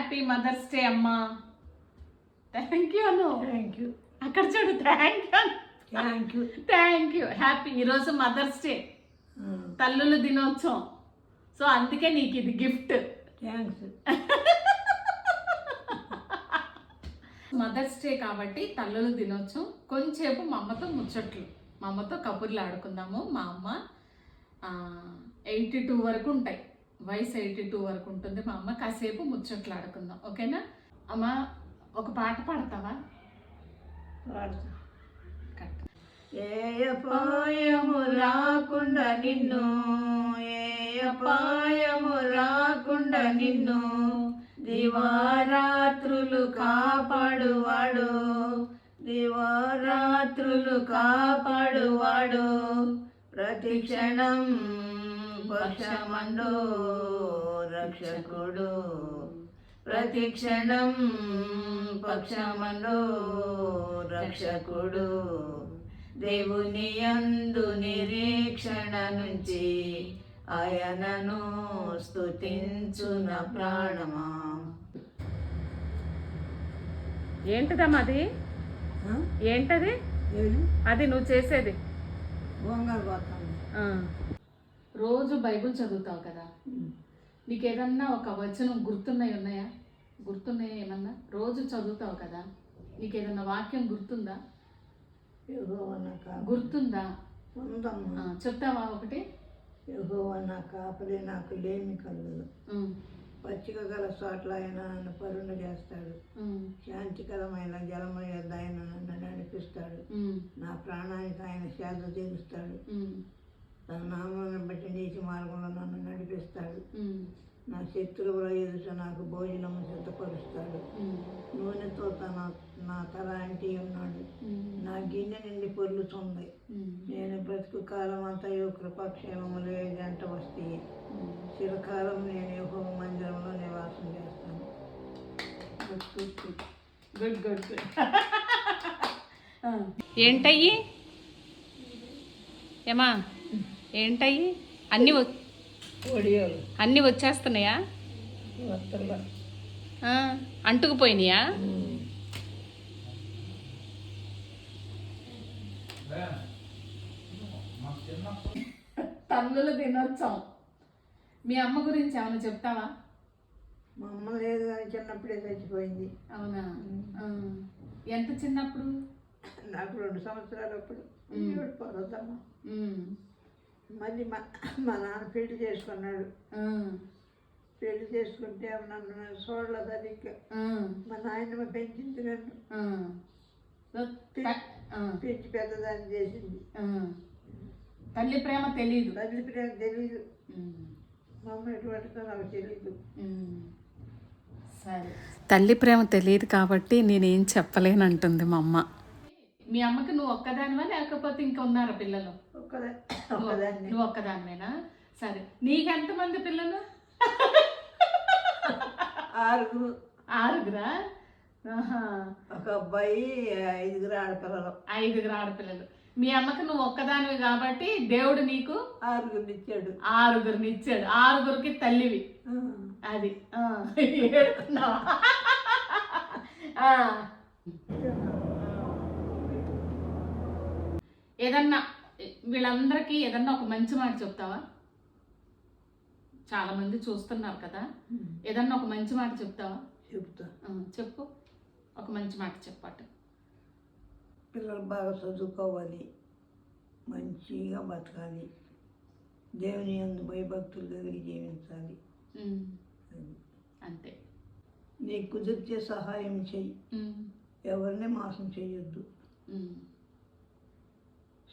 Happy mother's day అమ్మా. Thank you Anu. Thank you. అక్కడ చూడు. Thank you. Thank you. Thank you. Happy. ఈరోజు mothers day, తల్లుల దినోత్సవం. సో అందుకే నీకు ఇది గిఫ్ట్. థ్యాంక్స్. మదర్స్ డే కాబట్టి తల్లుల దినోత్సవం. కొంచెంసేపు మా అమ్మతో ముచ్చట్లు, మా అమ్మతో కబుర్లు ఆడుకుందాము. మా అమ్మ 82 వరకు ఉంటాయి, వయసు 82 వరకు ఉంటుంది మా అమ్మ. కాసేపు ముచ్చట్లు ఆడుకుందాం, ఓకేనా అమ్మ? ఒక పాట పాడతావా? ఏ అపాయము రాకుండా నిన్ను, ఏ అపాయము రాకుండా నిన్ను దివారాత్రులు కాపాడువాడు, దివారాత్రులు కాపాడువాడు. ప్రతి క్షణం పక్షమందు రక్షకుడు, ప్రతి క్షణం పక్షమందు రక్షకుడు. దేవుని యందు నిరీక్షణ నుంచి ఆయనను స్తుతించున ప్రాణమా. ఏంటిదమ్మా అది? ఏంటది అది నువ్వు చేసేది? రోజు బైబుల్ చదువుతావు కదా, నీకేదన్నా ఒక వచనం ఉన్నాయా? గుర్తున్నాయా ఏమన్నా? రోజు చదువుతావు కదా, నీకేదన్నా వాక్యం గుర్తుందా? గుర్తుందా? చెప్తావా ఒకటి? యెహోవా నా కాపరి, నాకు లేమి కలుగును. పచ్చిక గల చోట్ల ఆయన నన్ను పరుండ చేస్తాడు, శాంతికరమైన జలము యొద్ద ఆయన నన్ను నడిపిస్తాడు. నా ప్రాణానికి ఆయన సేద తీరుస్తాడు, తన నామాన్ని బట్టి నీతి మార్గంలో నన్ను నడిపిస్తాడు. నా శత్రువుల ఎదుట నాకు భోజనము సిద్ధపరుస్తాడు, నూనెతో నా తల అంటి ఉన్నాడు. నా గిన్నె నిండి పొర్లుతుంది. నేను బ్రతుకు కాలం అంతయు కృపాక్షేమములే జంట వస్తాయి. చిరకాలం నేను యెహోవా మందిరంలో నివాసం చేస్తాను. Good good good. ఏంటయ్యి ఏమా? ఏంటయ్యి? అన్నీ వచ్చేస్తున్నాయా? అంటుకుపోయినాయా? తల్లుల దినోత్సవం. మీ అమ్మ గురించి ఏమైనా చెప్తావా? మా అమ్మ లేదు కానీ చిన్నప్పుడే చచ్చిపోయింది. అవునా? ఎంత చిన్నప్పుడు? నాకు 2 సంవత్సరాలు అప్పుడు. పోదమ్మా. మళ్ళీ మా నాన్న పెళ్లి చేసుకున్నాడు. పెళ్లి చేసుకుంటే నన్ను చూడలే సరిగ్గా. మా నాయనమ్మ పెంచింది నన్ను, పెంచి పెద్దదాన్ని చేసింది. తల్లి ప్రేమ తెలియదు. తల్లి ప్రేమ తెలియదు. మా అమ్మ ఎటువంటిదో నాకు తెలియదు. సరే, తల్లి ప్రేమ తెలియదు కాబట్టి నేనేం చెప్పలేనంటుంది మా అమ్మ. మీ అమ్మకి నువ్వు ఒక్కదానివా లేకపోతే ఇంకా ఉన్నారా పిల్లలు? నువ్వు ఒక్కదానివేనా? సరే, నీకెంతమంది పిల్లలు? 6. 6గురా? ఒక అబ్బాయి, 5 ఆడపిల్లలు. 5 ఆడపిల్లలు. మీ అమ్మకి నువ్వు ఒక్కదానివి కాబట్టి దేవుడు నీకు 6 ఇచ్చాడు. 6 ఇచ్చాడు. 6కి తల్లివి. అది ఏదన్నా వీళ్ళందరికీ ఏదన్నా ఒక మంచి మాట చెప్తావా? చాలా మంది చూస్తున్నారు కదా, ఏదన్నా ఒక మంచి మాట చెప్తావా? చెప్తా. చెప్పు, ఒక మంచి మాట చెప్పట. పిల్లలు బాగా చదువుకోవాలి, మంచిగా బతకాలి, దేవుని యందు భయభక్తులు కలిగి జీవించాలి. అంతే. నీకు కుదిరితే సహాయం చెయ్యి, ఎవరిని మోసం చేయొద్దు.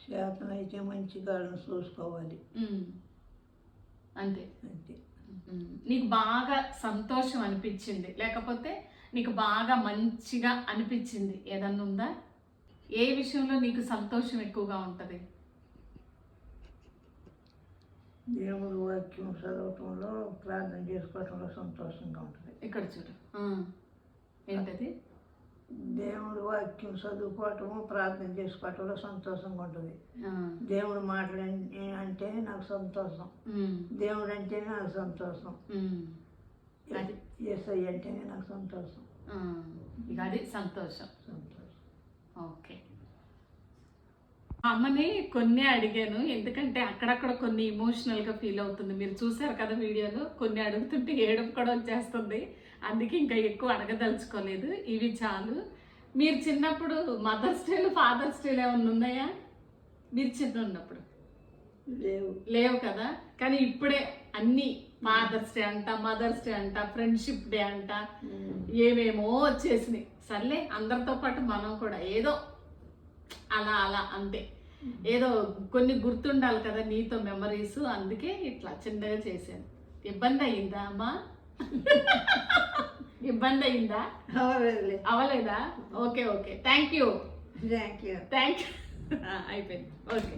శాతనైతే మంచి గాళ్ళను చూసుకోవాలి. అంతే అంతే. నీకు బాగా సంతోషం అనిపించింది లేకపోతే నీకు బాగా మంచిగా అనిపించింది ఏదన్నా ఉందా? ఏ విషయంలో నీకు సంతోషం ఎక్కువగా ఉంటుంది? దేవుడు వాక్యం చదవటంలో, ప్రార్థన చేసుకోవటంలో సంతోషంగా ఉంటుంది. ఇక్కడ చూడు, ఏంటది? దేవుడు వాక్యం చదువుకోవటము, ప్రార్థన చేసుకోవటంలో సంతోషంగా ఉంటుంది. దేవుడు మాటలు అంటే నాకు సంతోషం, దేవుడు అంటే నాకు సంతోషం. ఏసై అంటేనే నాకు సంతోషం. ఇక అది సంతోషం. సంతోషం. ఓకే. అమ్మని కొన్ని అడిగాను, ఎందుకంటే అక్కడక్కడ కొన్ని ఇమోషనల్గా ఫీల్ అవుతుంది. మీరు చూసారు కదా వీడియోలో, కొన్ని అడుగుతుంటే ఏడుపు కూడా వచ్చేస్తుంది. అందుకే ఇంకా ఎక్కువ అడగదలుచుకోలేదు, ఇవి చాలు. మీరు చిన్నప్పుడు మదర్స్ డేలు ఫాదర్స్ డేలు ఏమన్నా ఉన్నాయా మీరు చిన్న ఉన్నప్పుడు? లేవు కదా. కానీ ఇప్పుడే అన్నీ ఫాదర్స్ డే అంట, మదర్స్ డే అంట, ఫ్రెండ్షిప్ డే అంట, ఏమేమో వచ్చేసినాయి. సర్లే, అందరితో పాటు మనం కూడా ఏదో అలా అలా అంతే, ఏదో కొన్ని గుర్తుండాలి కదా నీతో మెమరీస్. అందుకే ఇట్లా చిన్నగా చేశాను. ఇబ్బంది అయిందా అమ్మా? ఇబ్బంది అయిందా? అవలేదా? Okay okay, thank you. Thank you. Thank you. అయిపోయింది. ఓకే.